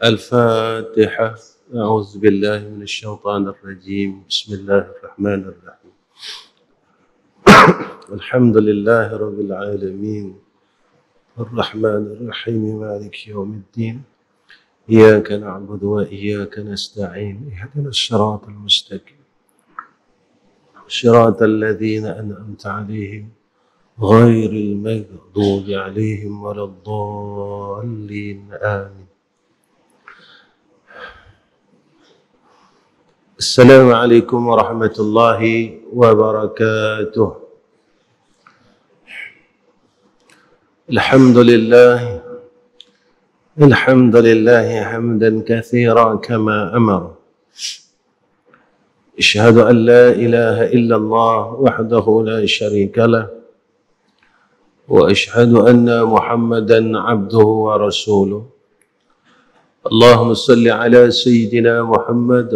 الفاتحة. أعوذ بالله من الشيطان الرجيم. بسم الله الرحمن الرحيم. الحمد لله رب العالمين الرحمن الرحيم مالك يوم الدين. إياك نعبد وإياك نستعين. اهدنا الصراط المستقيم صراط الذين أنعمت عليهم غير المغضوب عليهم ولا الضالين آمين. السلام عليكم ورحمة الله وبركاته. الحمد لله حمدا كثيرا كما أمر. أشهد أن لا إله إلا الله وحده لا شريك له، وأشهد أن محمدا عبده ورسوله. اللهم صل على سيدنا محمد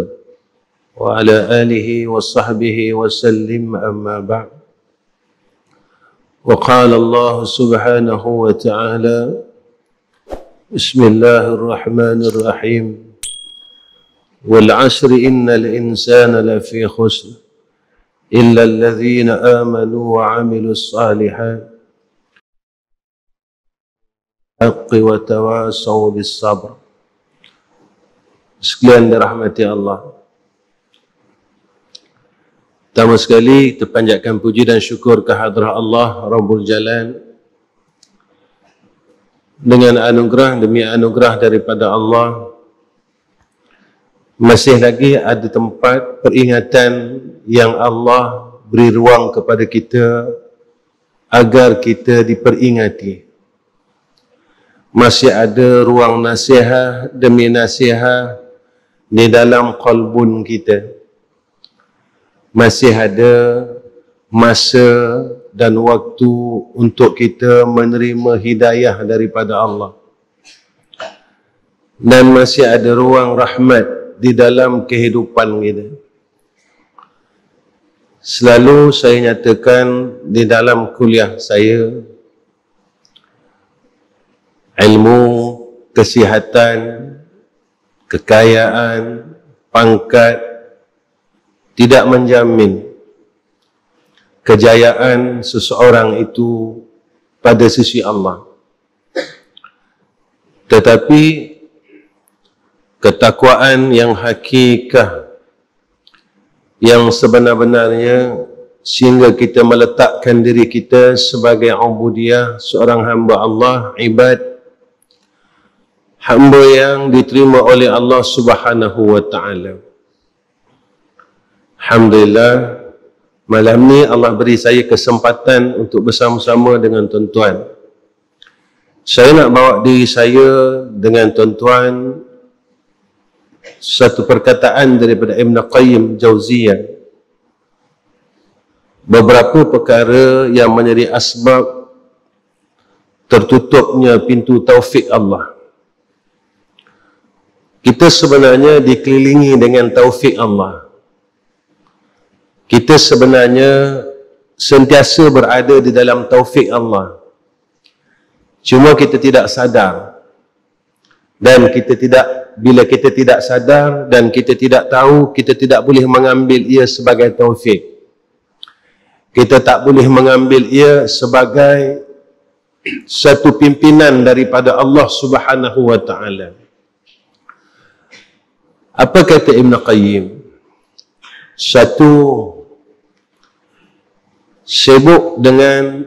وعلى آله وصحبه وسلم. أما بعد، وقال الله سبحانه وتعالى: بسم الله الرحمن الرحيم. والعصر إن الإنسان لفي خسر إلا الذين آمنوا وعملوا الصالحات وتواصوا بالصبر. Sekalian dirahmati Allah, pertama sekali kita panjatkan puji dan syukur kehadrat Allah Rabbul Jalal dengan anugerah demi anugerah daripada Allah. Masih lagi ada tempat peringatan yang Allah beri ruang kepada kita agar kita diperingati. Masih ada ruang nasihat demi nasihat di dalam qalbun kita. Masih ada masa dan waktu untuk kita menerima hidayah daripada Allah. Dan masih ada ruang rahmat di dalam kehidupan kita. Selalu saya nyatakan di dalam kuliah saya, ilmu, kesihatan, kekayaan, pangkat tidak menjamin kejayaan seseorang itu pada sisi Allah. Tetapi ketakwaan yang hakikah, yang sebenar-benarnya, sehingga kita meletakkan diri kita sebagai ubudiyah, seorang hamba Allah, ibad, hamba yang diterima oleh Allah Subhanahu wa ta'ala. Alhamdulillah, malam ni Allah beri saya kesempatan untuk bersama-sama dengan tuan-tuan. Saya nak bawa diri saya dengan tuan-tuan satu perkataan daripada Ibn Qayyim Jauziyah. Beberapa perkara yang menjadi asbab tertutupnya pintu taufik Allah. Kita sebenarnya dikelilingi dengan taufik Allah. Kita sebenarnya sentiasa berada di dalam taufik Allah. Cuma kita tidak sadar. Dan bila kita tidak sadar dan kita tidak tahu, kita tidak boleh mengambil ia sebagai taufik. Kita tak boleh mengambil ia sebagai satu pimpinan daripada Allah Subhanahu wa ta'ala. Apa kata Ibn Qayyim? Satu, sibuk dengan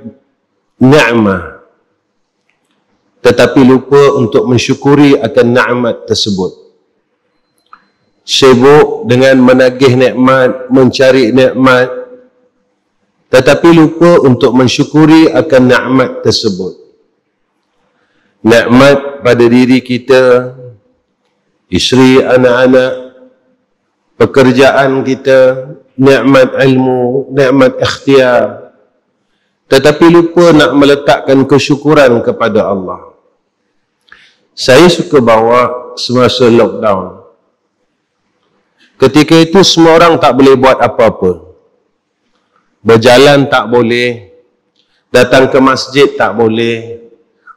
ni'mah tetapi lupa untuk mensyukuri akan nikmat tersebut. Sibuk dengan menagih nikmat, mencari nikmat, tetapi lupa untuk mensyukuri akan nikmat tersebut. Nikmat pada diri kita, isteri, anak-anak, pekerjaan kita, nikmat ilmu, nikmat ikhtiar, tetapi lupa nak meletakkan kesyukuran kepada Allah. Saya suka bawa semasa lockdown. Ketika itu semua orang tak boleh buat apa-apa. Berjalan tak boleh, datang ke masjid tak boleh,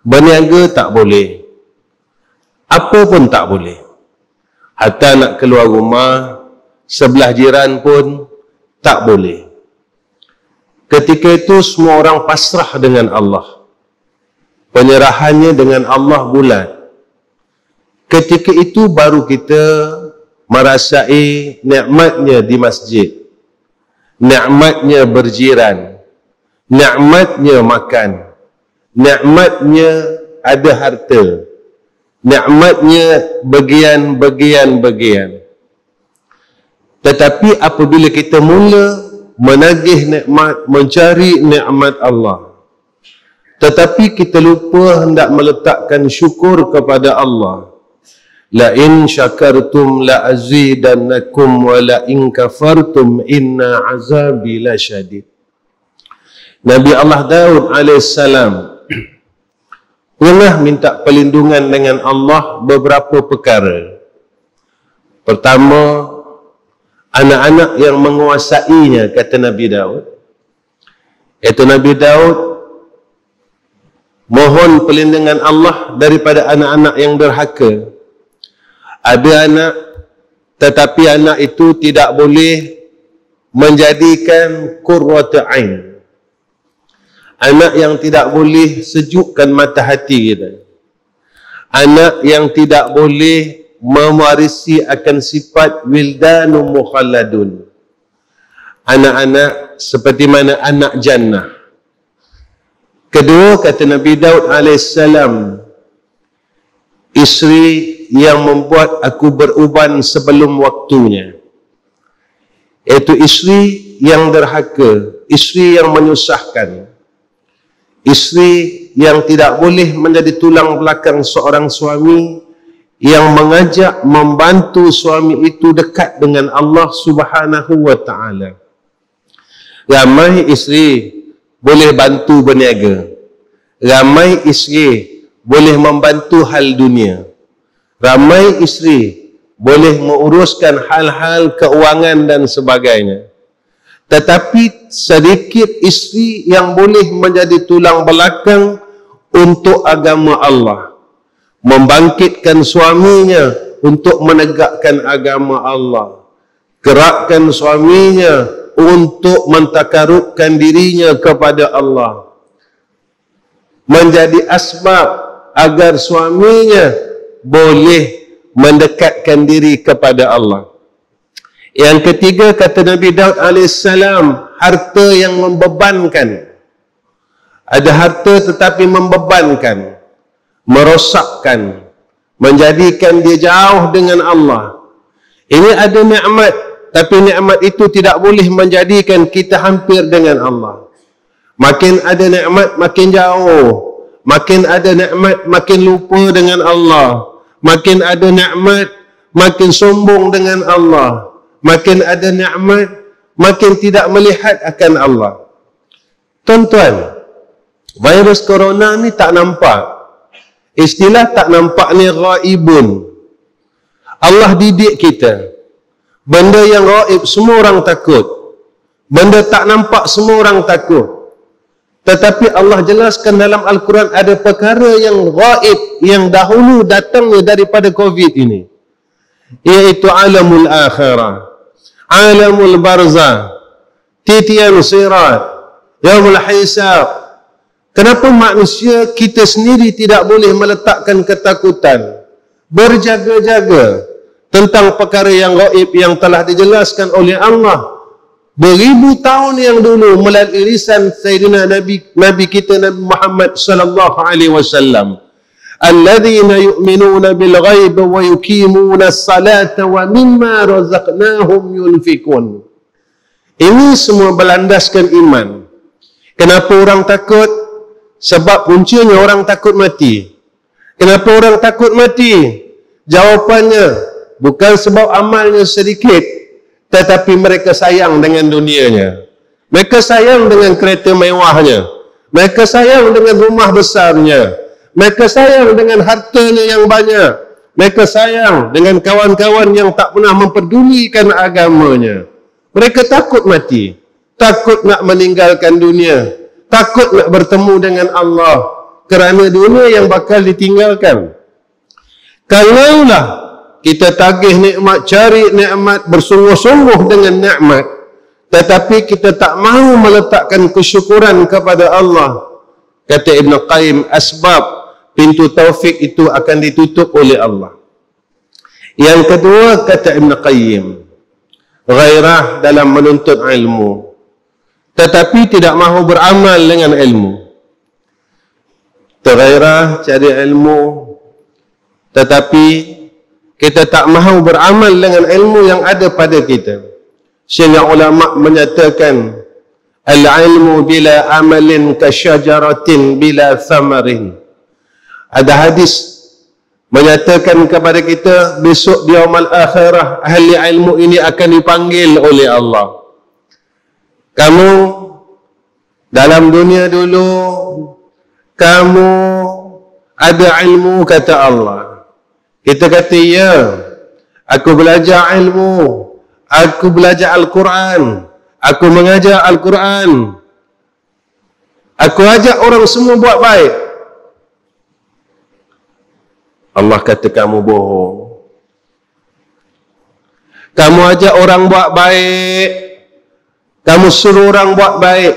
berniaga tak boleh. Apa pun tak boleh. Hatta nak keluar rumah, sebelah jiran pun tak boleh. Ketika itu semua orang pasrah dengan Allah. Penyerahannya dengan Allah bulat. Ketika itu baru kita merasai nikmatnya di masjid, nikmatnya berjiran, nikmatnya makan, nikmatnya ada harta, nikmatnya bagian-bagian. Tetapi apabila kita mula menagih nikmat, mencari nikmat Allah, tetapi kita lupa hendak meletakkan syukur kepada Allah, la in syakartum la azidannakum wa la in kafartum inna azabi lasyadid. Nabi Allah Daud alaihissalam pernah minta perlindungan dengan Allah beberapa perkara. Pertama, anak-anak yang menguasainya, kata Nabi Daud. Itu Nabi Daud mohon perlindungan Allah daripada anak-anak yang derhaka. Ada anak, tetapi anak itu tidak boleh menjadikan qurrata ain. Anak yang tidak boleh sejukkan mata hati kita. Anak yang tidak boleh mewarisi akan sifat wildanun mukhalladun. Anak-anak seperti mana anak jannah. Kedua, kata Nabi Daud alaihissalam, isteri yang membuat aku beruban sebelum waktunya, iaitu isteri yang derhaka, isteri yang menyusahkan, isteri yang tidak boleh menjadi tulang belakang seorang suami, yang mengajak, membantu suami itu dekat dengan Allah Subhanahu wa ta'ala. Ramai isteri boleh bantu berniaga, ramai isteri boleh membantu hal dunia, ramai isteri boleh menguruskan hal-hal keuangan dan sebagainya. Tetapi sedikit isteri yang boleh menjadi tulang belakang untuk agama Allah, membangkitkan suaminya untuk menegakkan agama Allah, gerakkan suaminya untuk mentakarubkan dirinya kepada Allah, menjadi asbab agar suaminya boleh mendekatkan diri kepada Allah. Yang ketiga, kata Nabi Daud alaihissalam, harta yang membebankan. Ada harta tetapi membebankan, merosakkan, menjadikan dia jauh dengan Allah. Ini ada nikmat, tapi nikmat itu tidak boleh menjadikan kita hampir dengan Allah. Makin ada nikmat, makin jauh. Makin ada nikmat, makin lupa dengan Allah. Makin ada nikmat, makin sombong dengan Allah. Makin ada nikmat, makin tidak melihat akan Allah. Tuan-tuan, virus corona ni tak nampak. Istilah tak nampak ni ghaibun. Allah didik kita. Benda yang ghaib semua orang takut. Benda tak nampak semua orang takut. Tetapi Allah jelaskan dalam Al-Quran ada perkara yang ghaib, yang dahulu datangnya daripada COVID ini, iaitu alamul akhirah, alamul barzah, titian sirat, yaumul hisab. Kenapa manusia kita sendiri tidak boleh meletakkan ketakutan, berjaga-jaga tentang perkara yang ghaib yang telah dijelaskan oleh Allah beribu tahun yang dulu melalui lisan Sayyidina Nabi kita Nabi Muhammad sallallahu alaihi wasallam, alladzina yu'minuna bil ghaib wa yuqimuna as-salata wa mimma razaqnahum yunfikun. Ini semua berlandaskan iman. Kenapa orang takut? Sebab puncanya orang takut mati. Kenapa orang takut mati? Jawapannya bukan sebab amalnya sedikit, tetapi mereka sayang dengan dunianya. Mereka sayang dengan kereta mewahnya. Mereka sayang dengan rumah besarnya. Mereka sayang dengan hartanya yang banyak. Mereka sayang dengan kawan-kawan yang tak pernah memperdulikan agamanya. Mereka takut mati. Takut nak meninggalkan dunia. Takut nak bertemu dengan Allah. Kerana dunia yang bakal ditinggalkan. Kalaulah kita tagih nikmat, cari nikmat, bersungguh-sungguh dengan nikmat, tetapi kita tak mahu meletakkan kesyukuran kepada Allah, kata Ibn Qayyim, asbab pintu taufik itu akan ditutup oleh Allah. Yang kedua, kata Ibn Qayyim, ghairah dalam menuntut ilmu, tetapi tidak mahu beramal dengan ilmu. Tergairah cari ilmu, tetapi kita tak mahu beramal dengan ilmu yang ada pada kita. Sehingga ulama menyatakan, al-ilmu bila amalin kasyajaratin bila thamarin. Ada hadis menyatakan kepada kita, besok di yaumul akhirah ahli ilmu ini akan dipanggil oleh Allah. Kamu dalam dunia dulu, kamu ada ilmu, kata Allah. Kita kata, ya, aku belajar ilmu, aku belajar Al-Quran, aku mengajar Al-Quran, aku ajak orang semua buat baik. Allah kata, kamu bohong. Kamu ajak orang buat baik, kamu suruh orang buat baik,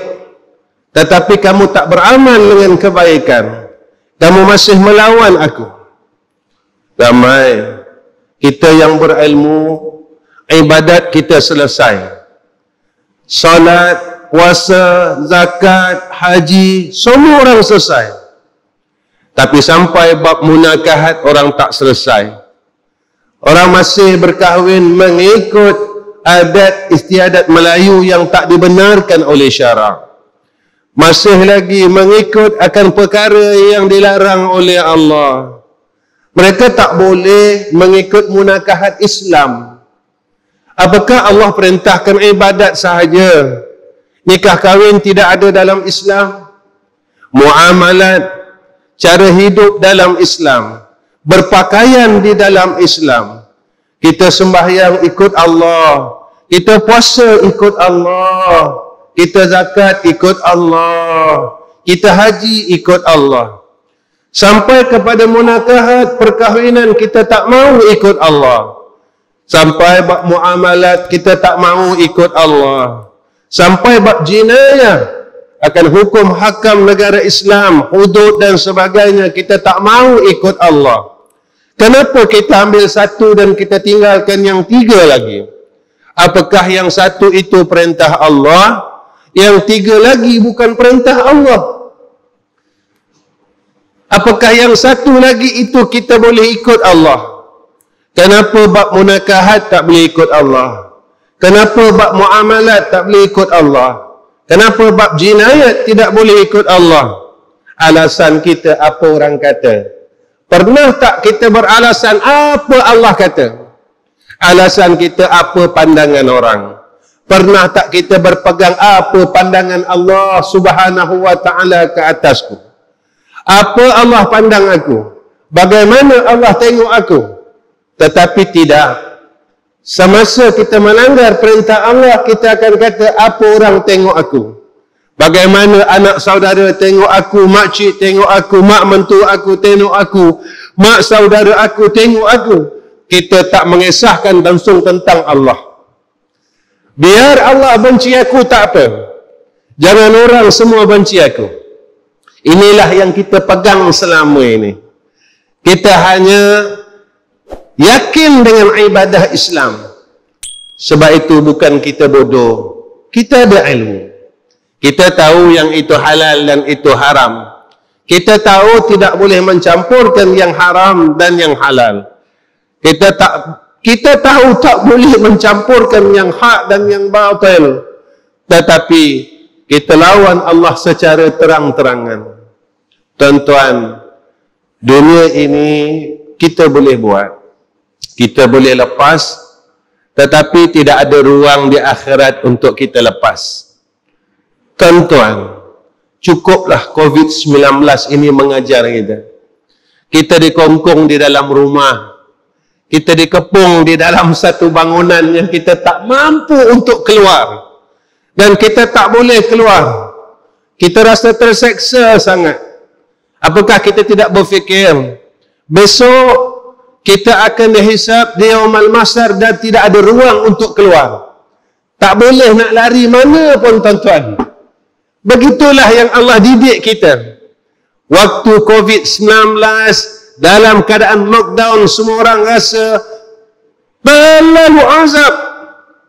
tetapi kamu tak beramal dengan kebaikan, kamu masih melawan aku. Ramai kita yang berilmu, ibadat kita selesai, salat, puasa, zakat, haji, semua orang selesai, tapi sampai bab munakahat orang tak selesai. Orang masih berkahwin mengikut adat istiadat Melayu yang tak dibenarkan oleh syarak, masih lagi mengikut akan perkara yang dilarang oleh Allah. Mereka tak boleh mengikut munakahat Islam. Apakah Allah perintahkan ibadat sahaja? Nikah kahwin tidak ada dalam Islam. Muamalat, cara hidup dalam Islam, berpakaian di dalam Islam. Kita sembahyang ikut Allah, kita puasa ikut Allah, kita zakat ikut Allah, kita haji ikut Allah. Sampai kepada munakahat, perkahwinan, kita tak mahu ikut Allah. Sampai bab muamalat, kita tak mahu ikut Allah. Sampai bab jinayah, akan hukum hakam negara Islam, hudud dan sebagainya, kita tak mahu ikut Allah. Kenapa kita ambil satu dan kita tinggalkan yang tiga lagi? Apakah yang satu itu perintah Allah, yang tiga lagi bukan perintah Allah? Apakah yang satu lagi itu kita boleh ikut Allah? Kenapa bab munakahat tak boleh ikut Allah? Kenapa bab muamalat tak boleh ikut Allah? Kenapa bab jinayat tidak boleh ikut Allah? Alasan kita apa orang kata? Pernah tak kita beralasan apa Allah kata? Alasan kita apa pandangan orang? Pernah tak kita berpegang apa pandangan Allah Subhanahu wa ta'ala ke atasku? Apa Allah pandang aku? Bagaimana Allah tengok aku? Tetapi tidak. Semasa kita melanggar perintah Allah, kita akan kata apa orang tengok aku? Bagaimana anak saudara tengok aku, makcik tengok aku, mak mentua aku tengok aku, mak saudara aku tengok aku. Kita tak mengisahkan langsung tentang Allah. Biar Allah benci aku tak apa, jangan orang semua benci aku. Inilah yang kita pegang selama ini. Kita hanya yakin dengan ibadah Islam. Sebab itu bukan kita bodoh, kita ada ilmu. Kita tahu yang itu halal dan itu haram. Kita tahu tidak boleh mencampurkan yang haram dan yang halal. Kita tahu tak boleh mencampurkan yang hak dan yang batil. Tetapi kita lawan Allah secara terang-terangan. Tuan-tuan, dunia ini kita boleh buat, kita boleh lepas, tetapi tidak ada ruang di akhirat untuk kita lepas. Tuan-tuan, cukuplah COVID-19 ini mengajar kita. Kita dikongkong di dalam rumah, kita dikepung di dalam satu bangunan yang kita tak mampu untuk keluar, dan kita tak boleh keluar. Kita rasa terseksa sangat. Apakah kita tidak berfikir besok kita akan dihisab di yaumul mahsyar dan tidak ada ruang untuk keluar. Tak boleh nak lari mana pun tuan-tuan. Begitulah yang Allah didik kita. Waktu COVID-19, dalam keadaan lockdown, semua orang rasa terlalu azab.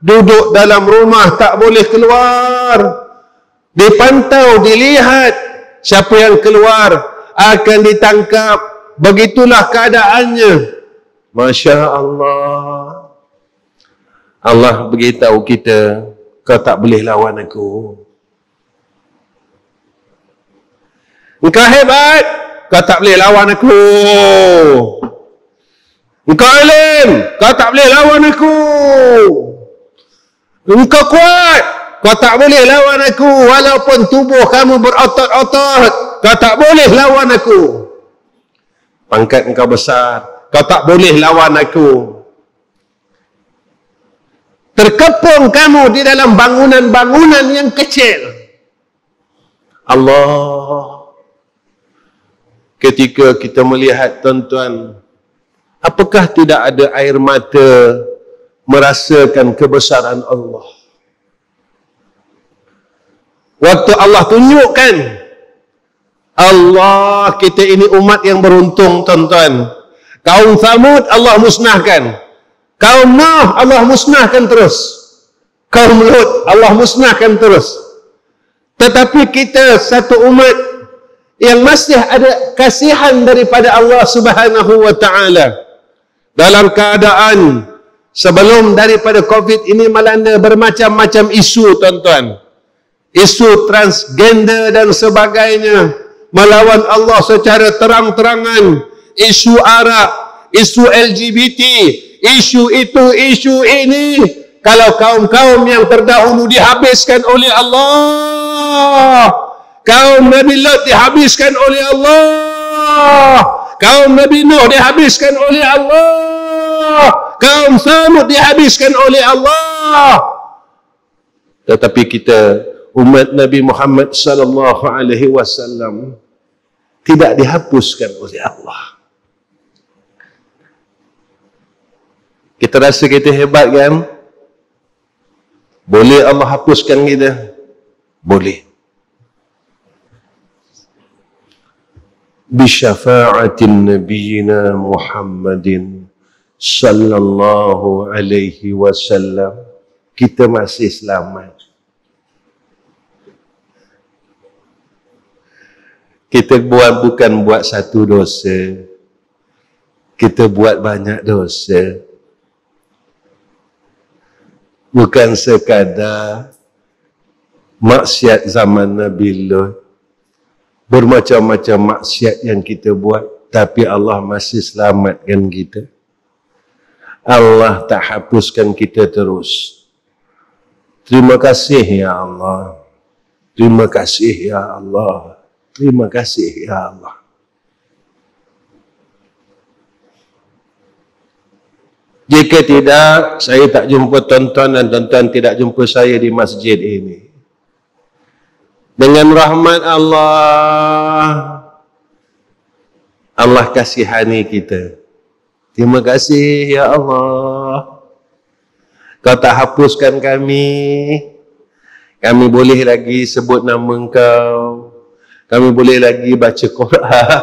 Duduk dalam rumah, tak boleh keluar. Dipantau, dilihat. Siapa yang keluar akan ditangkap. Begitulah keadaannya. Masya Allah. Allah beritahu kita, kau tak boleh lawan aku. Engkau hebat, kau tak boleh lawan aku. Engkau alim, kau tak boleh lawan aku. Engkau kuat, kau tak boleh lawan aku. Walaupun tubuh kamu berotot-otot, kau tak boleh lawan aku. Pangkat engkau besar, kau tak boleh lawan aku. Terkepung kamu di dalam bangunan-bangunan yang kecil. Allah. Ketika kita melihat tuan-tuan, apakah tidak ada air mata merasakan kebesaran Allah? Waktu Allah tunjukkan, Allah, kita ini umat yang beruntung tuan-tuan. Kaum Thamud Allah musnahkan. Kaum Nuh Allah musnahkan terus. Kaum Lut Allah musnahkan terus. Tetapi kita satu umat yang masih ada kasihan daripada Allah Subhanahu wa taala. Dalam keadaan sebelum daripada Covid ini melanda, bermacam-macam isu tuan-tuan. Isu transgender dan sebagainya. Melawan Allah secara terang-terangan. Isu Arab, isu LGBT, isu itu, isu ini. Kalau kaum-kaum yang terdahulu dihabiskan oleh Allah, kaum Nabi Lut dihabiskan oleh Allah, kaum Nabi Nuh dihabiskan oleh Allah, kaum Thamud dihabiskan oleh Allah. Tetapi kita, umat Nabi Muhammad sallallahu alaihi wasallam, tidak dihapuskan oleh Allah. Kita rasa kita hebat kan? Boleh Allah hapuskan kita? Boleh. Bisyafa'atin nabiyina Muhammadin sallallahu alaihi wasallam, kita masih selamat. Kita bukan buat satu dosa, kita buat banyak dosa. Bukan sekadar maksiat zaman Nabi Lut, bermacam-macam maksiat yang kita buat, tapi Allah masih selamatkan kita. Allah tak hapuskan kita terus. Terima kasih ya Allah. Terima kasih ya Allah. Terima kasih ya Allah. Jika tidak, saya tak jumpa tuan-tuan dan tuan-tuan tidak jumpa saya di masjid ini. Dengan rahmat Allah, Allah kasihani kita. Terima kasih ya Allah. Kau tak hapuskan kami. Kami boleh lagi sebut nama Engkau. Kami boleh lagi baca Quran.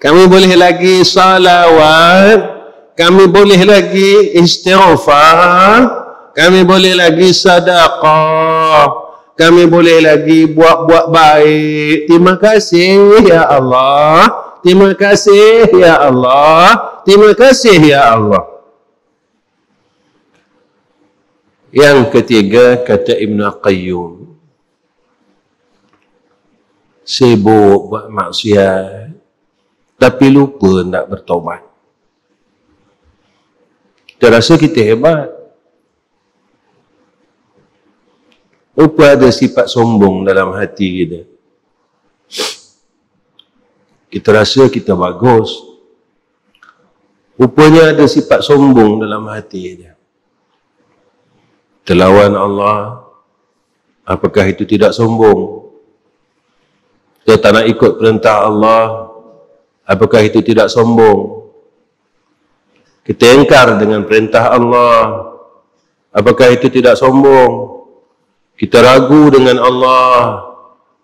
Kami boleh lagi salawat. Kami boleh lagi istighfar. Kami boleh lagi sedekah. Kami boleh lagi buat-buat baik. Terima kasih ya Allah. Terima kasih ya Allah. Terima kasih ya Allah. Yang ketiga, kata Ibn Qayyum, sibuk buat maksiat tapi lupa nak bertaubat. Kita rasa kita hebat. Lupa ada sifat sombong dalam hati kita. Kita rasa kita bagus. Rupanya ada sifat sombong dalam hati kita. Terlawan Allah. Apakah itu tidak sombong? Kita tak nak ikut perintah Allah. Apakah itu tidak sombong? Kita ingkar dengan perintah Allah. Apakah itu tidak sombong? Kita ragu dengan Allah.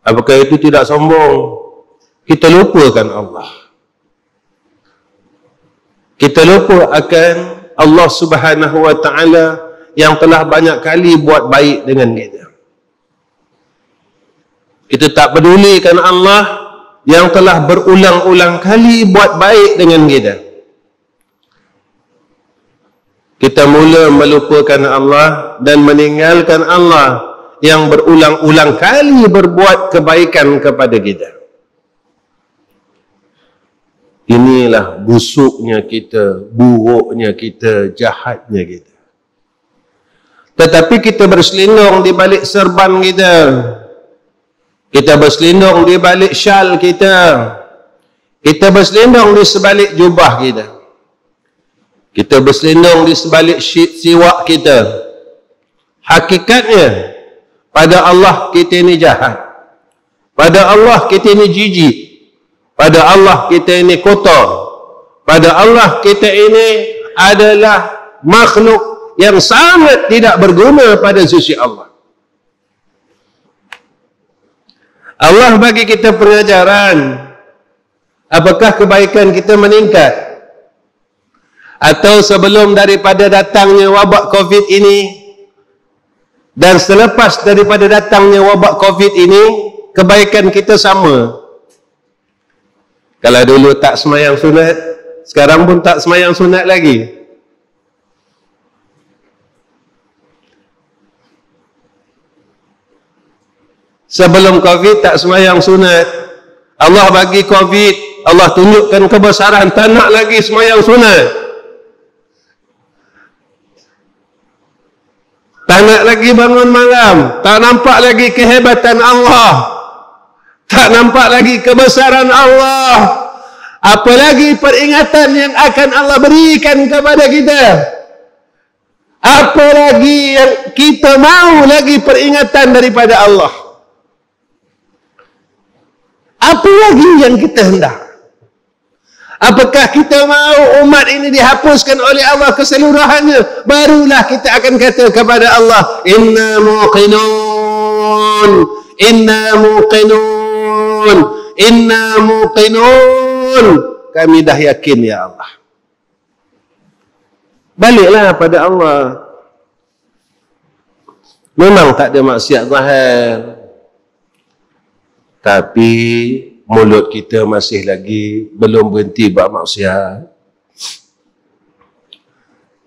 Apakah itu tidak sombong? Kita lupakan Allah. Kita lupa akan Allah Subhanahu wa ta'ala yang telah banyak kali buat baik dengan kita. Kita tak pedulikan Allah yang telah berulang-ulang kali buat baik dengan kita. Kita mula melupakan Allah dan meninggalkan Allah yang berulang-ulang kali berbuat kebaikan kepada kita. Inilah busuknya kita, buruknya kita, jahatnya kita. Tetapi kita berselindung di balik serban kita. Kita berselindung di balik syal kita. Kita berselindung di sebalik jubah kita. Kita berselindung di sebalik siwak kita. Hakikatnya, pada Allah kita ini jahat. Pada Allah kita ini jijik. Pada Allah kita ini kotor. Pada Allah kita ini adalah makhluk yang sangat tidak berguna pada sisi Allah. Allah bagi kita pengajaran. Apakah kebaikan kita meningkat? Atau sebelum daripada datangnya wabak COVID ini dan selepas daripada datangnya wabak COVID ini, kebaikan kita sama? Kalau dulu tak semayang sunat, sekarang pun tak semayang sunat lagi. Sebelum COVID tak semayang sunat, Allah bagi COVID, Allah tunjukkan kebesaran, tak nak lagi semayang sunat. Tak nak lagi bangun malam, tak nampak lagi kehebatan Allah, tak nampak lagi kebesaran Allah. Apalagi peringatan yang akan Allah berikan kepada kita. Apalagi yang kita mau lagi peringatan daripada Allah. Apa lagi yang kita hendak? Apakah kita mau umat ini dihapuskan oleh Allah keseluruhannya? Barulah kita akan kata kepada Allah, Inna muqinun, Inna muqinun, Inna muqinun. Kami dah yakin ya Allah. Baliklah pada Allah. Memang tak ada maksiat zahir, tapi mulut kita masih lagi belum berhenti buat maksiat.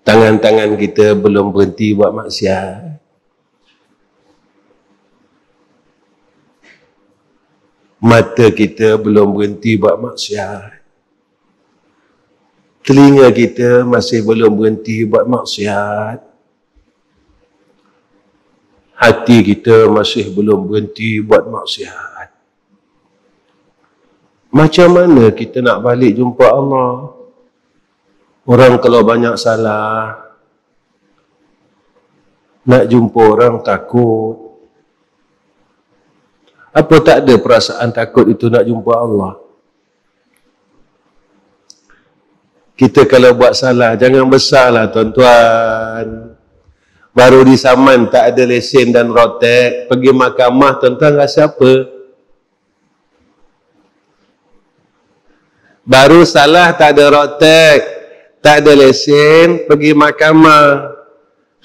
Tangan-tangan kita belum berhenti buat maksiat. Mata kita belum berhenti buat maksiat. Telinga kita masih belum berhenti buat maksiat. Hati kita masih belum berhenti buat maksiat. Macam mana kita nak balik jumpa Allah? Orang kalau banyak salah, nak jumpa orang takut. Apa tak ada perasaan takut itu nak jumpa Allah? Kita kalau buat salah, jangan besarlah tuan-tuan. Baru disaman, tak ada lesen dan rotek, pergi mahkamah, tuan-tuan rasa apa? Baru salah, tak ada rotek, tak ada lesen, pergi mahkamah,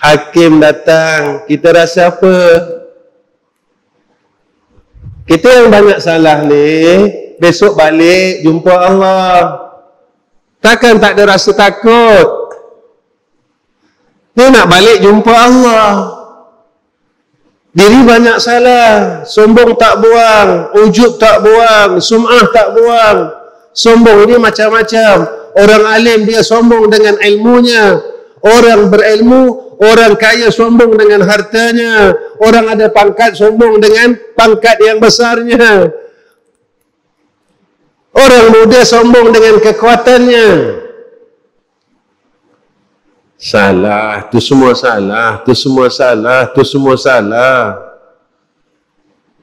hakim datang, kita rasa apa? Kita yang banyak salah ni, besok balik jumpa Allah, takkan tak ada rasa takut? Ni nak balik jumpa Allah, diri banyak salah, sombong tak buang, ujub tak buang, sum'ah tak buang. Sombong ini macam-macam. Orang alim dia sombong dengan ilmunya. Orang berilmu, orang kaya sombong dengan hartanya. Orang ada pangkat sombong dengan pangkat yang besarnya. Orang muda sombong dengan kekuatannya. Salah, tu semua salah, tu semua salah, tu semua salah.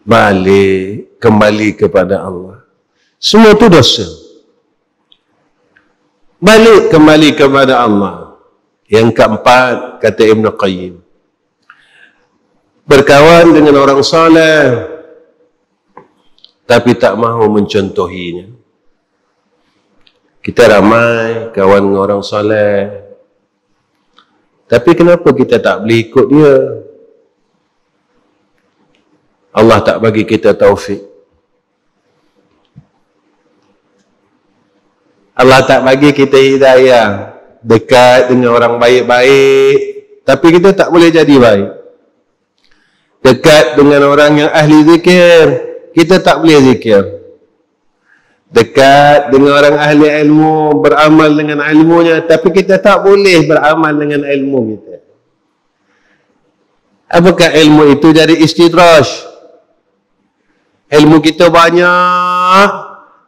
Balik, kembali kepada Allah. Semua tu dosa. balik kembali kepada Allah. Yang keempat, kata Ibn Qayyim, berkawan dengan orang saleh tapi tak mahu mencontohinya. Kita ramai kawan dengan orang saleh, tapi kenapa kita tak boleh ikut dia? Allah tak bagi kita taufik. Allah tak bagi kita hidayah, dekat dengan orang baik-baik, tapi kita tak boleh jadi baik. Dekat dengan orang yang ahli zikir, kita tak boleh zikir. Dekat dengan orang ahli ilmu, beramal dengan ilmunya, tapi kita tak boleh beramal dengan ilmu kita. Apakah ilmu itu? Jadi istidraj. Ilmu kita banyak,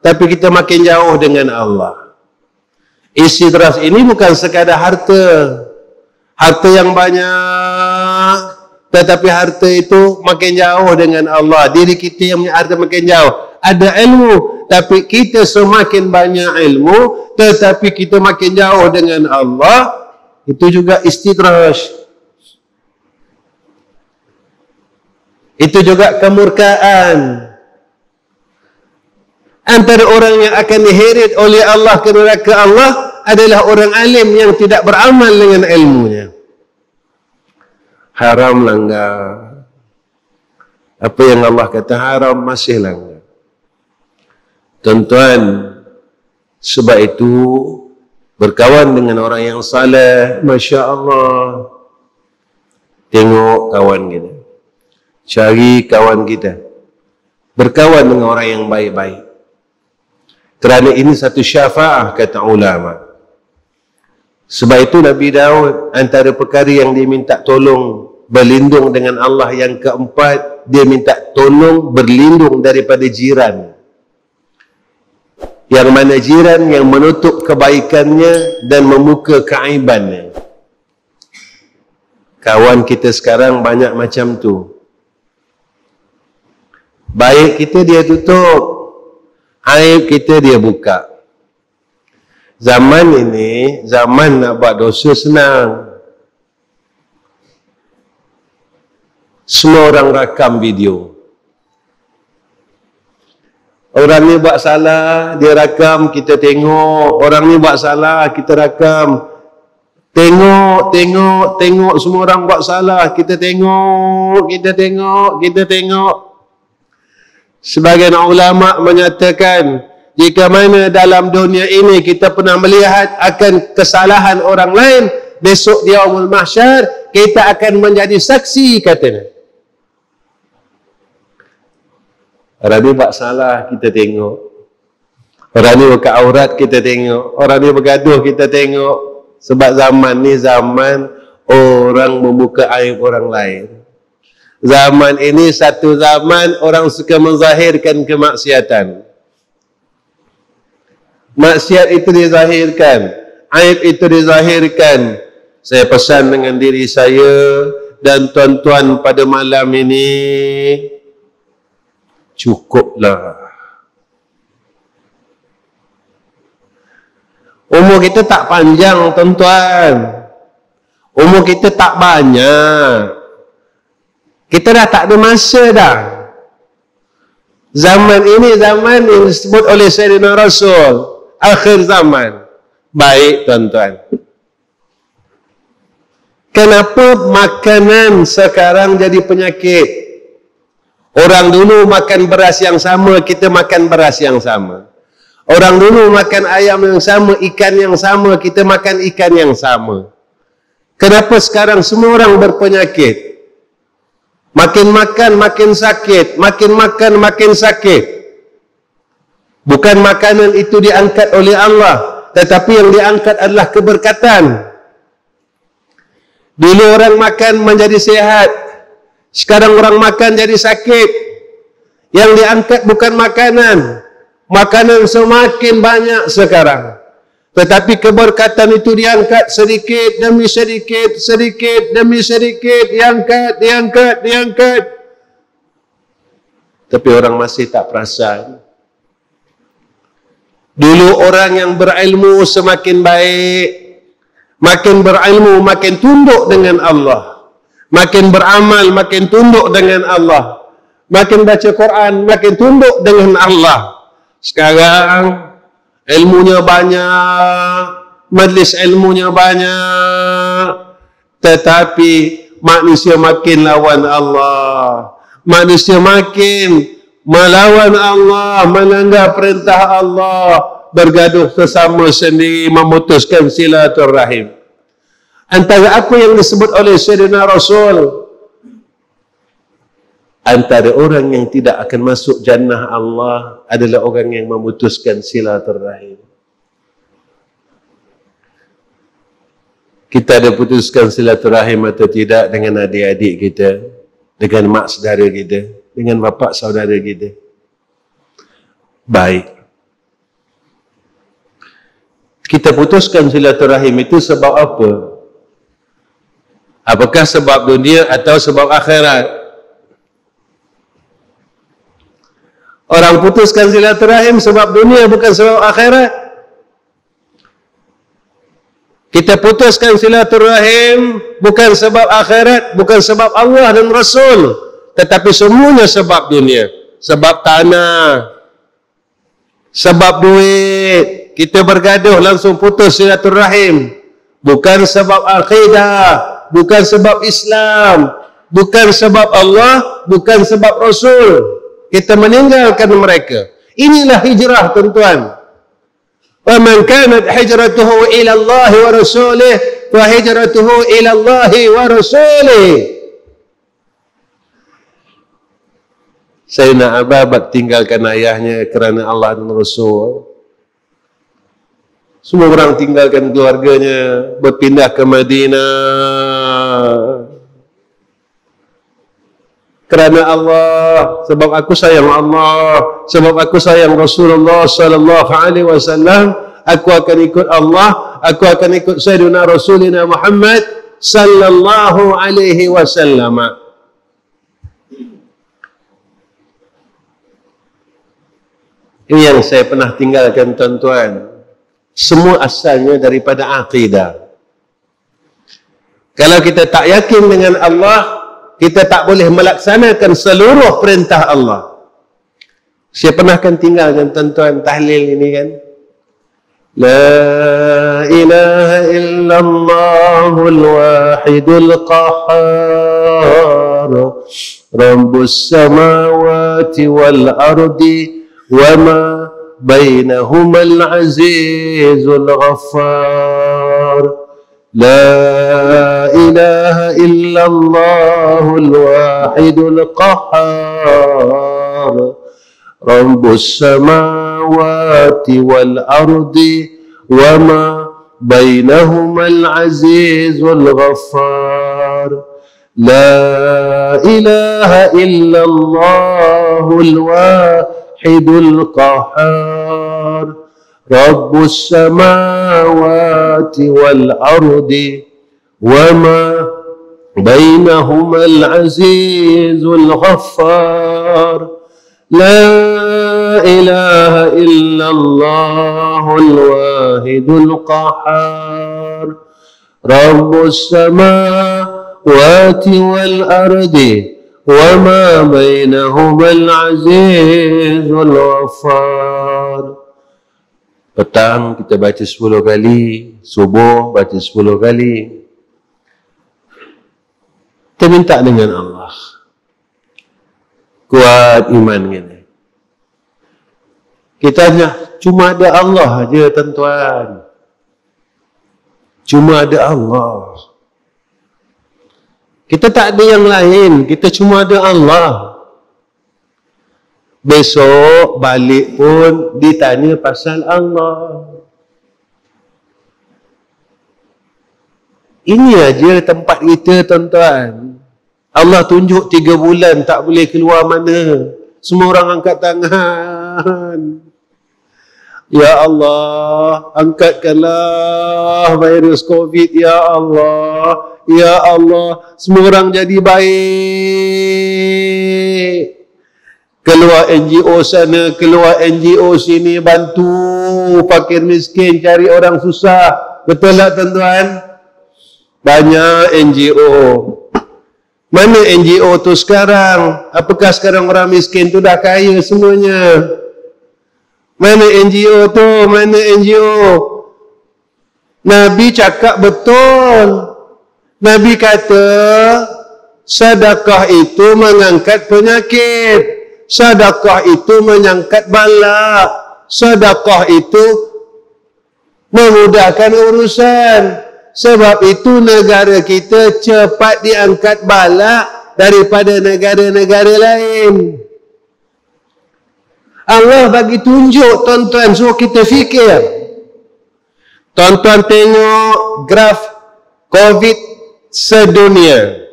tapi kita makin jauh dengan Allah. Istidraj ini bukan sekadar harta. Harta yang banyak, tetapi harta itu makin jauh dengan Allah. Diri kita yang punya harta makin jauh. Ada ilmu, tapi kita semakin banyak ilmu, tetapi kita makin jauh dengan Allah. Itu juga istidraj. Itu juga kemurkaan. Antara orang yang akan diheret oleh Allah ke neraka Allah adalah orang alim yang tidak beramal dengan ilmunya. Haram langgar. Apa yang Allah kata haram masih langgar. Tuan-tuan, sebab itu berkawan dengan orang yang saleh, Masya Allah. Tengok kawan kita, cari kawan kita, berkawan dengan orang yang baik-baik. Kerana ini satu syafaah, kata ulama. Sebab itu Nabi Daud, antara perkara yang dia minta tolong berlindung dengan Allah, yang keempat, dia minta tolong berlindung daripada jiran. Yang mana jiran yang menutup kebaikannya dan membuka keaibannya. Kawan kita sekarang banyak macam tu. Baik kita dia tutup, aib kita dia buka. Zaman ini, zaman nak buat dosa senang. Semua orang rakam video. Orang ni buat salah, dia rakam, kita tengok. Orang ni buat salah, kita rakam. Tengok semua orang buat salah, kita tengok. Sebagian ulama menyatakan, jika mana dalam dunia ini kita pernah melihat akan kesalahan orang lain, besok di yaumul mahsyar kita akan menjadi saksi, katanya. Orang ni buat salah, kita tengok. Orang ni buka aurat, kita tengok. Orang ni bergaduh, kita tengok. Sebab zaman ni zaman orang membuka aib orang lain. Zaman ini satu zaman orang suka menzahirkan kemaksiatan. Maksiat itu dizahirkan, aib itu dizahirkan. Saya pesan dengan diri saya dan tuan-tuan pada malam ini, cukuplah. Umur kita tak panjang, tuan-tuan. Umur kita tak banyak. Kita dah tak ada masa dah. Zaman ini zaman yang disebut oleh Sayyidina Rasul, akhir zaman. Baik, tuan-tuan. Kenapa makanan sekarang jadi penyakit? Orang dulu makan beras yang sama, kita makan beras yang sama. Orang dulu makan ayam yang sama, ikan yang sama, kita makan ikan yang sama. Kenapa sekarang semua orang berpenyakit? Makin makan, makin sakit. Makin makan, makin sakit. Bukan makanan itu diangkat oleh Allah, tetapi yang diangkat adalah keberkatan. Dulu orang makan menjadi sehat, sekarang orang makan jadi sakit. Yang diangkat bukan makanan. Makanan semakin banyak sekarang, tetapi keberkatan itu diangkat sedikit demi sedikit, sedikit demi sedikit, diangkat. Tapi orang masih tak perasan. Dulu orang yang berilmu semakin baik, makin berilmu makin tunduk dengan Allah, makin beramal makin tunduk dengan Allah, makin baca Quran makin tunduk dengan Allah. Sekarang ilmunya banyak, majlis ilmunya banyak, tetapi manusia makin lawan Allah, manusia makin melawan Allah, melanggar perintah Allah, bergaduh sesama sendiri, memutuskan silaturahim. Antara apa yang disebut oleh Sayyidina Rasul, antara orang yang tidak akan masuk jannah Allah adalah orang yang memutuskan silaturahim. Kita ada putuskan silaturahim atau tidak dengan adik-adik kita, dengan mak saudara kita, dengan bapa saudara kita? Baik. Kita putuskan silaturahim itu sebab apa? Apakah sebab dunia atau sebab akhirat? Orang putuskan silaturahim sebab dunia, bukan sebab akhirat. Kita putuskan silaturahim bukan sebab akhirat, bukan sebab Allah dan Rasul, tetapi semuanya sebab dunia, sebab tanah, sebab duit. Kita bergaduh langsung putus silaturahim, bukan sebab akidah, bukan sebab Islam, bukan sebab Allah, bukan sebab Rasul. Kita meninggalkan mereka. Inilah hijrah, tuan-tuan. Wa man kanat hijratuhu ila Allah wa rasulih fa hijratuhu ila Allah wa rasulih. Sayyidina Abu Bakar tinggalkan ayahnya kerana Allah dan Rasul. Semua orang tinggalkan keluarganya, berpindah ke Madinah kerana Allah. Sebab aku sayang Allah, sebab aku sayang Rasulullah sallallahu alaihi wasallam, aku akan ikut Allah, aku akan ikut Sayyidina Rasulina Muhammad sallallahu alaihi wasallam. Ini yang saya pernah tinggalkan, tuan-tuan. Semua asalnya daripada akidah. Kalau kita tak yakin dengan Allah, kita tak boleh melaksanakan seluruh perintah Allah. Saya pernah kan tinggalkan, tuan-tuan, tahlil ini kan. La ilaha illallahul wahidul qahhar, rabbus samawati wal ardi wa ma bainahuma al-azizul ghaffar. لا إله إلا الله الواحد القهار رب السماوات والأرض وما بينهما العزيز الغفار. لا إله إلا الله الواحد القهار رب السماوات والأرض وما بينهما العزيز الغفار. لا إله إلا الله الواحد القهار رب السماوات والأرض وما بينهما العزيز الغفار. Petang kita baca 10 kali, subuh baca 10 kali. Kita minta dengan Allah. Kuat iman kita. Kita hanya cuma ada Allah aja, tuan-tuan. Cuma ada Allah. Kita tak ada yang lain, kita cuma ada Allah. Besok balik pun ditanya pasal Allah. Ini aja tempat kita, tuan-tuan. Allah tunjuk 3 bulan tak boleh keluar mana. Semua orang angkat tangan. Ya Allah, angkatkanlah virus COVID, ya Allah. Ya Allah, semua orang jadi baik. keluar NGO sana, keluar NGO sini, bantu fakir miskin, cari orang susah. Betul tak tuan-tuan? Banyak NGO. Mana NGO tu sekarang? Apakah sekarang orang miskin tu dah kaya semuanya? Mana NGO tu? Mana NGO? Nabi cakap betul. Nabi kata, sedekah itu mengangkat penyakit. Sedekah itu mengangkat bala. Sedekah itu memudahkan urusan. Sebab itu negara kita cepat diangkat bala daripada negara-negara lain. Allah bagi tunjuk, tuan-tuan, suruh kita fikir. Tuan-tuan tengok graf COVID sedunia.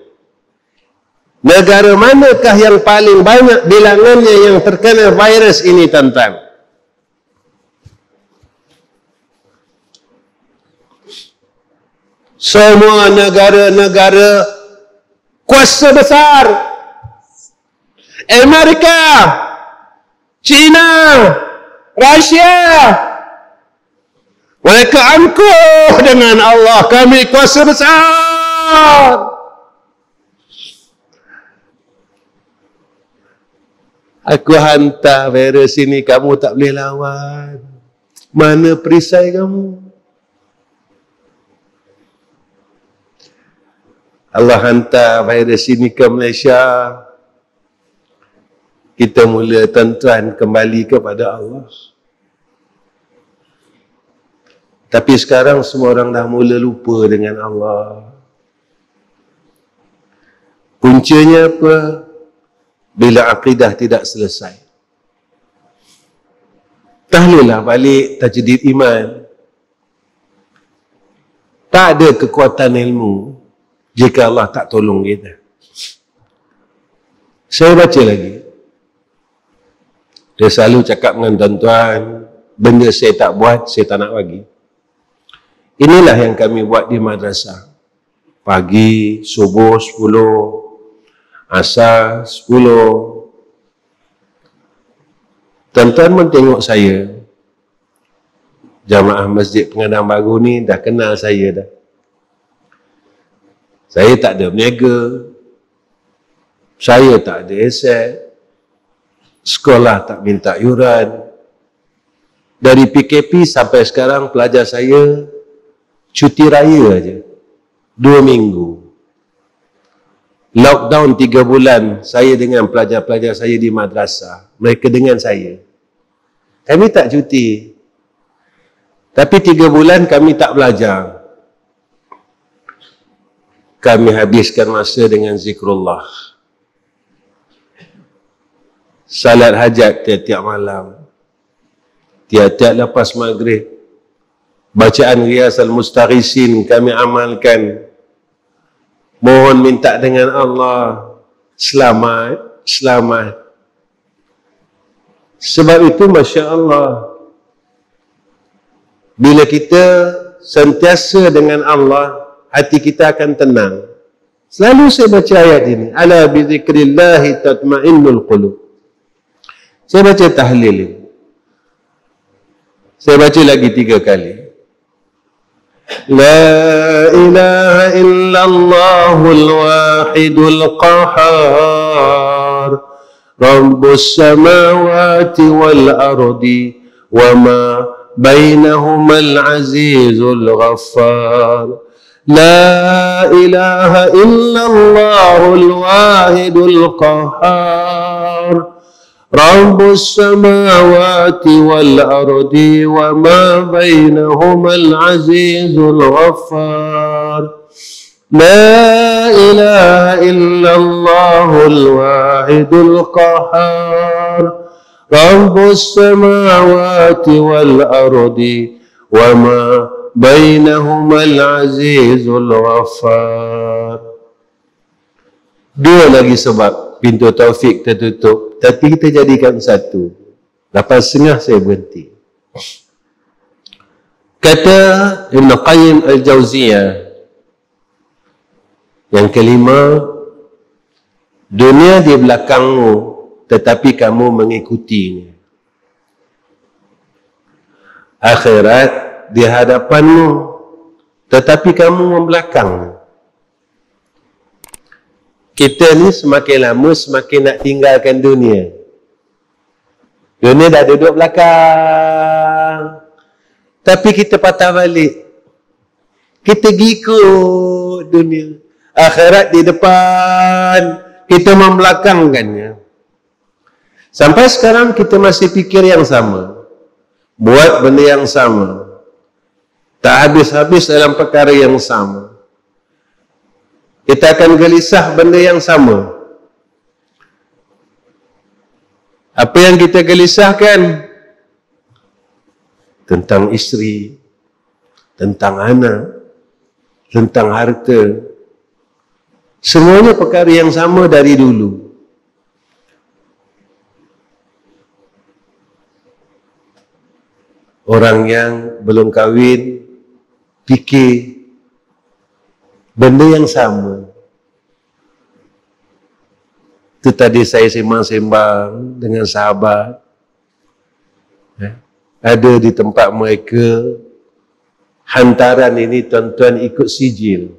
Negara manakah yang paling banyak bilangannya yang terkena virus ini, tuan-tuan? Semua negara-negara kuasa besar. Amerika, China, Rusia. Mereka angkuh dengan Allah, kami kuasa besar. Aku hantar virus ini, kamu tak boleh lawan. Mana perisai kamu? Allah hantar virus ini ke Malaysia. Kita mula, tuan-tuan, kembali kepada Allah. Tapi sekarang semua orang dah mula lupa dengan Allah. Puncanya apa? Bila akidah tidak selesai. Tahlillah balik tajdid iman. Tak ada kekuatan ilmu jika Allah tak tolong kita. Saya baca lagi. Dia selalu cakap dengan tuan-tuan, benda saya tak buat, saya tak nak bagi. Inilah yang kami buat di madrasah. Pagi, subuh 10, asar 10. Tuan-tuan pun tengok saya. Jamaah Masjid Pengadang Baru ni dah kenal saya dah. Saya tak ada berniaga. Saya tak ada aset. Sekolah tak minta yuran. Dari PKP sampai sekarang pelajar saya cuti raya aja 2 minggu. Lockdown 3 bulan saya dengan pelajar-pelajar saya di madrasah. Mereka dengan saya. Kami tak cuti. Tapi 3 bulan kami tak belajar. Kami habiskan masa dengan zikrullah. Salat hajat tiap-tiap malam. Tiap-tiap lepas maghrib. Bacaan Riyas al-Mustaghisin kami amalkan. Mohon minta dengan Allah. Selamat, selamat. Sebab itu Masya Allah. Bila kita sentiasa dengan Allah, hati kita akan tenang. Selalu saya baca ayat ini. Ala bi dzikrillahi tatma'innul qulub. Saya baca tahlil ini. Saya baca lagi 3 kali. La ilaha illallahul wahidul qahhar. Rabbus samawati wal ardi wa ma bainahumal azizul ghaffar. La ilaha illallahul wahidul qahhar. Rabbus samawati wal ardi wa ma bainahumal azizul ghaffar. La ilaha illallahul wahidul qahhar. Rabbus samawati wal ardi wa ma bainahumal azizul ghaffar. 2 lagi sebab pintu taufik tertutup, tapi kita jadikan 1. 8:30 saya berhenti. Kata Ibn Qayyim al-Jauziyah, yang kelima, dunia di belakangmu tetapi kamu mengikutinya. Akhirat di hadapanmu, tetapi kamu membelakang. Kita ni semakin lama semakin nak tinggalkan dunia. Dunia dah duduk belakang, tapi kita patah balik. Kita ikut dunia. Akhirat di depan, kita membelakangkannya. Sampai sekarang kita masih fikir yang sama, buat benda yang sama, tak habis-habis dalam perkara yang sama. Kita akan gelisah benda yang sama. Apa yang kita gelisahkan? Tentang isteri, tentang anak, tentang harta. Semuanya perkara yang sama dari dulu. Orang yang belum kahwin fikir benda yang sama. Itu tadi saya sembang-sembang dengan sahabat. Ada di tempat mereka hantaran ini tuan-tuan ikut sijil.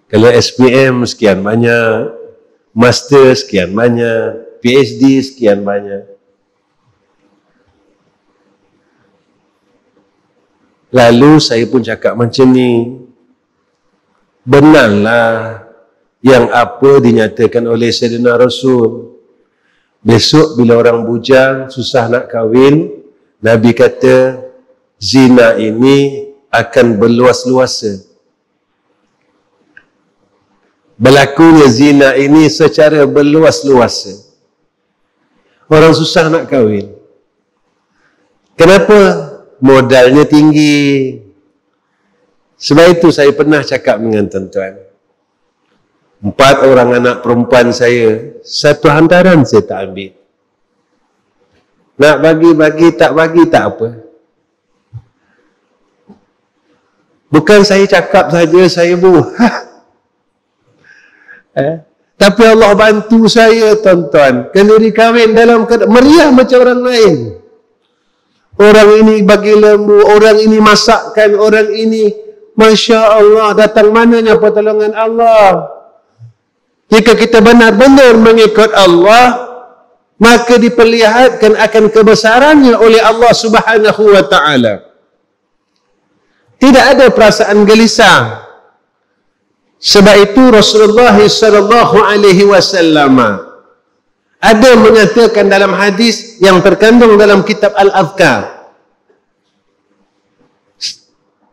Kalau SPM sekian banyak, master sekian banyak, PhD sekian banyak. Lalu saya pun cakap macam ni, benarlah yang apa dinyatakan oleh Sayyidina Rasul. Besok bila orang bujang susah nak kahwin, Nabi kata zina ini akan berluas-luasa. Berlakunya zina ini secara berluas-luasa. Orang susah nak kahwin. Kenapa? Modalnya tinggi. Sebab itu saya pernah cakap dengan tuan-tuan, 4 orang anak perempuan saya, satu hantaran saya tak ambil. Nak bagi-bagi, tak bagi tak apa. Bukan saya cakap saja, saya tapi Allah bantu saya, tuan-tuan. Kalau dikahwin dalam keadaan meriah macam orang lain. Orang ini bagi lembu, orang ini masakkan, orang ini, Masya Allah, datang mananya pertolongan Allah. Jika kita benar-benar mengikut Allah, maka diperlihatkan akan kebesarannya oleh Allah Subhanahu wa ta'ala. Tidak ada perasaan gelisah. Sebab itu Rasulullah sallallahu alaihi wasallam ada menyatakan dalam hadis yang terkandung dalam kitab Al-Adhkar,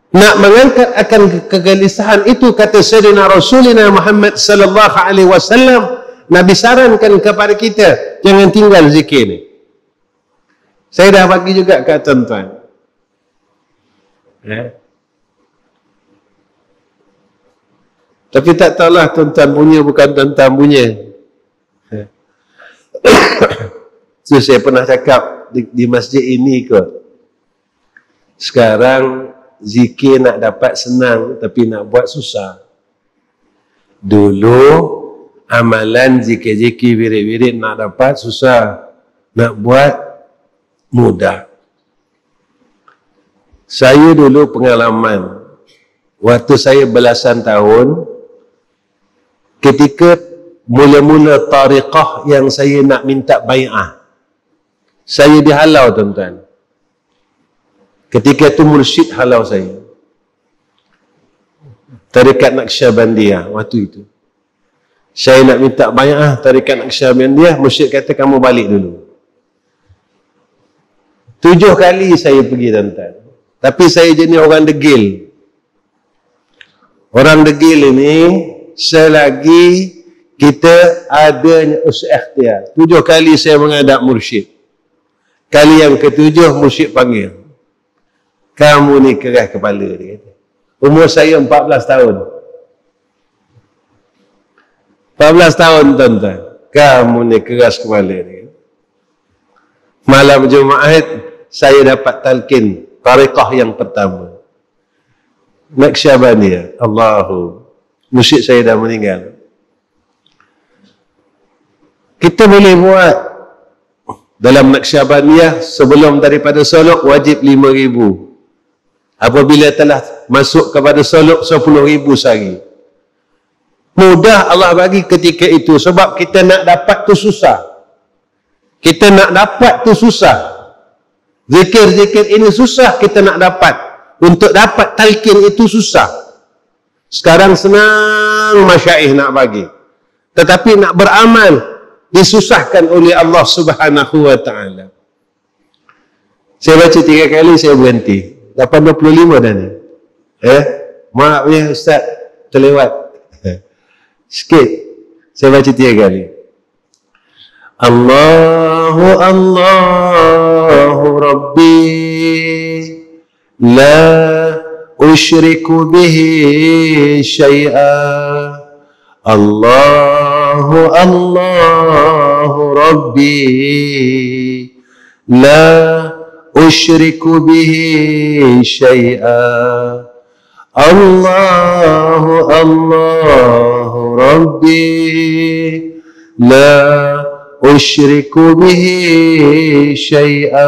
nak mengangkat akan kegelisahan itu, kata Sayyidina Rasulina Muhammad sallallahu alaihi wasallam, Nabi sarankan kepada kita, jangan tinggal zikir ni. Saya dah bagi juga kat tuan-tuan. Tapi tak tahulah tuan-tuan punya bukan tuan-tuan punya. So, saya pernah cakap di masjid ini kot, sekarang zikir nak dapat senang, tapi nak buat susah. Dulu amalan zikir-zikir wirid-wirid nak dapat susah, nak buat mudah. Saya dulu pengalaman, waktu saya belasan tahun, ketika mula-mula tariqah yang saya nak minta bai'ah, saya dihalau tuan-tuan. Ketika itu mursyid halau saya. Tarikat Naqsyabandiyah waktu itu. Saya nak minta bai'ah Tarikat Naqsyabandiyah, mursyid kata kamu balik dulu. 7 kali saya pergi tuan-tuan. Tapi saya jenis orang degil. Orang degil ini, selagi kita adanya usaha ikhtiar. 7 kali saya menghadap mursyid. Kali yang ke-7 mursyid panggil, kamu ni keras kepala, dia kata. Umur saya 14 tahun. 14 tahun tuan-tuan. Kamu ni keras kepala, dia kata. Malam Jumaat saya dapat talqin tariqah yang pertama, Naqsyabandiyah. Allahu, mursyid saya dah meninggal. Kita boleh buat dalam Naqsyabandiyah sebelum daripada solok wajib 5,000. Apabila telah masuk kepada solok 10,000 sehari. Mudah Allah bagi ketika itu sebab kita nak dapat tu susah. Kita nak dapat tu susah. Zikir-zikir ini susah kita nak dapat. Untuk dapat talqin itu susah. Sekarang senang masyaikh nak bagi. Tetapi nak beramal disusahkan oleh Allah Subhanahu wa taala. Saya baca 3 kali saya berhenti. 8.25 dah ni. Maaf ya Ustaz, terlewat. Sikit. Saya baca 3 kali. Allahu Allahu Rabbi la usyriku bihi syai'a. Allahu Allahu Rabbi la usyriku bihi syai'a. Allahu Allahu Rabbi la usyriku bihi syai'a.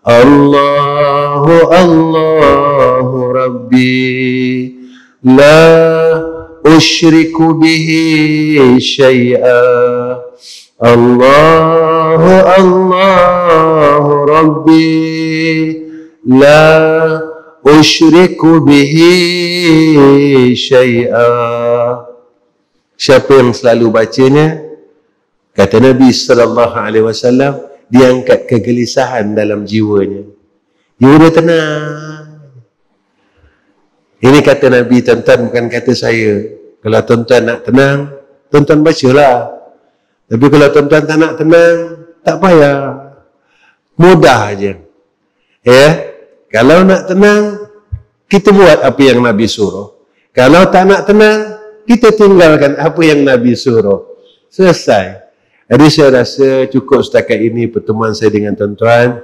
Allahu Allahu Rabbi la usyriku bihi syai'a. Allahu Allahu Rabbi la usyriku bihi syai'a. Siapa yang selalu bacanya, kata Nabi sallallahu alaihi wasallam, diangkat kegelisahan dalam jiwanya. Jiwa dia tenang. Ini kata Nabi, tuan-tuan, bukan kata saya. Kalau tuan-tuan nak tenang, tuan-tuan bacalah. Tapi kalau tuan-tuan tak nak tenang, tak payah. Mudah aja. Ya. Kalau nak tenang, kita buat apa yang Nabi suruh. Kalau tak nak tenang, kita tinggalkan apa yang Nabi suruh. Selesai. Jadi saya rasa cukup setakat ini pertemuan saya dengan tuan-tuan.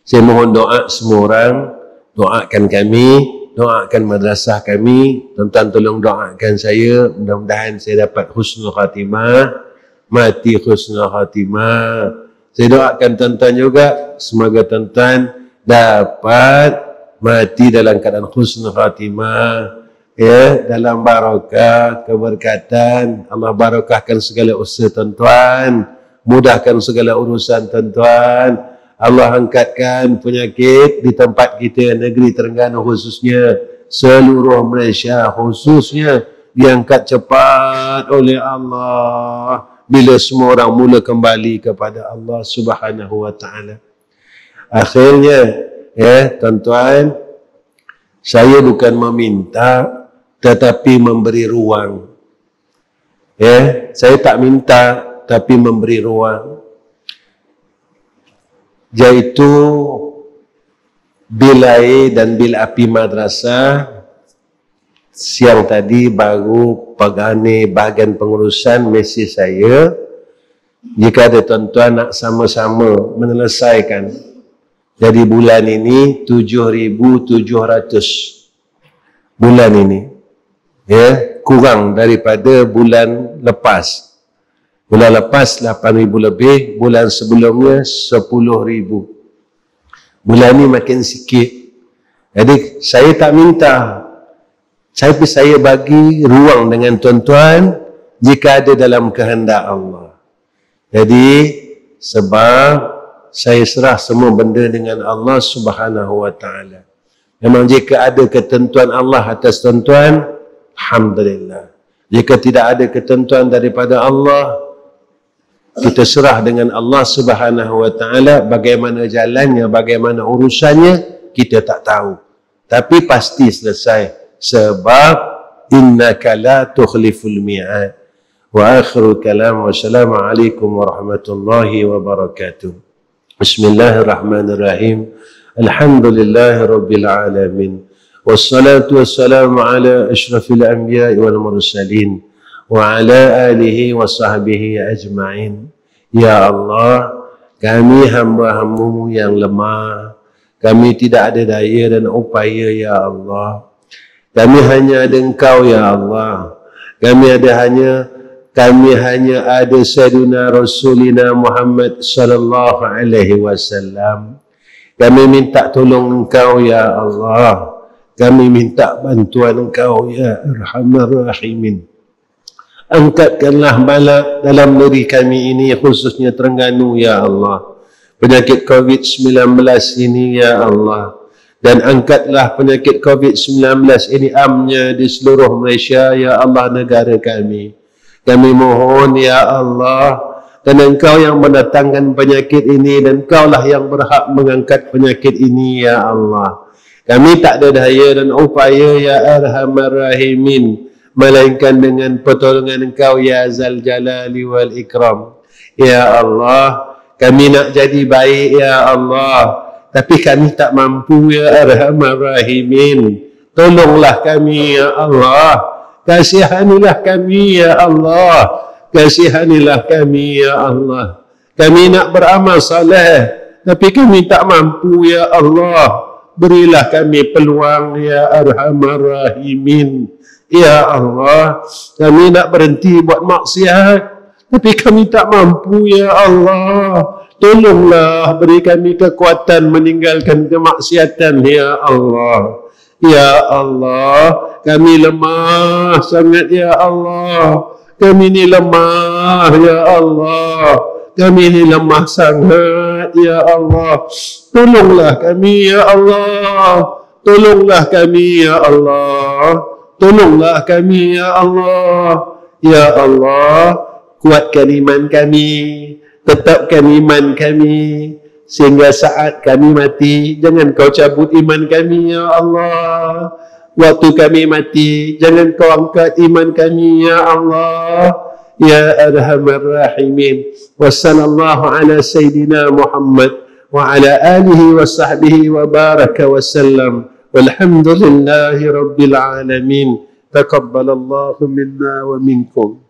Saya mohon doa semua orang. Doakan kami, doakan madrasah kami. Tuan-tuan tolong doakan saya. Mudah-mudahan saya dapat husnul khatimah. Mati husnul khatimah. Saya doakan tuan-tuan juga. Semoga tuan-tuan dapat mati dalam keadaan husnul khatimah. Ya, dalam barakah, keberkatan. Allah barakahkan segala usaha tuan-tuan. Mudahkan segala urusan tuan-tuan. Allah angkatkan penyakit di tempat kita, negeri Terengganu khususnya, seluruh Malaysia khususnya, diangkat cepat oleh Allah bila semua orang mula kembali kepada Allah Subhanahu wa taala. Akhirnya, ya tuan-tuan, saya bukan meminta tetapi memberi ruang. Ya, saya tak minta tapi memberi ruang. Iaitu bil air dan bil api madrasah. Siang tadi baru pegani bahagian pengurusan mesej saya. Jika ada tuan-tuan nak sama-sama menyelesaikan. Jadi bulan ini 7,700 bulan ini. Ya, kurang daripada bulan lepas. Bulan lepas 8,000 lebih, bulan sebelumnya 10,000. Bulan ini makin sikit. Jadi saya tak minta. Tapi saya bagi ruang dengan tuan-tuan jika ada dalam kehendak Allah. Jadi sebab saya serah semua benda dengan Allah Subhanahu wa taala. Memang jika ada ketentuan Allah atas tuan-tuan, alhamdulillah. Jika tidak ada ketentuan daripada Allah, kita serah dengan Allah Subhanahu wa taala. Bagaimana jalannya, bagaimana urusannya, kita tak tahu. Tapi pasti selesai. Sebab innaka la tukhliful mi'ad. Wa akhiru kalam wa assalamu alaikum warahmatullahi wabarakatuh. Bismillahirrahmanirrahim. Alhamdulillahi rabbil alamin. Wassalatu wassalamu ala ashrafil anbiya'i wal mursalin wa ala alihi wa sahbihi ajma'in. Ya Allah, kami hamba-hambamu yang lemah. Kami tidak ada daya dan upaya, ya Allah. Kami hanya ada Engkau, ya Allah. Kami ada hanya kami hanya ada Sayyidina Rasulina Muhammad sallallahu alaihi wasallam. Kami minta tolong Engkau ya Allah. Kami minta bantuan Engkau ya Arhamar Rahimin. Angkatkanlah bala dalam negeri kami ini, khususnya Terengganu ya Allah. Penyakit COVID-19 ini ya Allah. Dan angkatlah penyakit COVID-19 ini amnya di seluruh Malaysia ya Allah, negara kami. Kami mohon ya Allah, dan Engkau yang mendatangkan penyakit ini, dan Engkaulah yang berhak mengangkat penyakit ini ya Allah. Kami tak ada daya dan upaya ya Arhamar Rahimin, melainkan dengan pertolongan Engkau ya Zal Jalali wal Ikram. Ya Allah, kami nak jadi baik ya Allah, tapi kami tak mampu ya Arhamar Rahimin. Tolonglah kami ya Allah. Kasihanilah kami ya Allah. Kasihanilah kami ya Allah. Kami nak beramal saleh, tapi kami tak mampu ya Allah. Berilah kami peluang ya Arhamar Rahimin. Ya Allah, kami nak berhenti buat maksiat, tapi kami tak mampu ya Allah. Tolonglah beri kami kekuatan meninggalkan kemaksiatan ya Allah. Ya Allah, kami lemah sangat ya Allah. Kami ni lemah ya Allah. Kami ni lemah sangat ya Allah. Tolonglah kami ya Allah. Tolonglah kami ya Allah. Tolonglah kami ya Allah. Ya Allah, kuatkan iman kami, tetapkan iman kami, sehingga saat kami mati, jangan Kau cabut iman kami ya Allah. Waktu kami mati, jangan Kau angkat iman kami ya Allah. Ya Arhamar Rahimin. Wassallallahu ala Sayyidina Muhammad wa ala alihi wa sahbihi wa baraka wa sallam. Walhamdulillahi Rabbil Alamin. Taqabbalallahu minna wa minkum.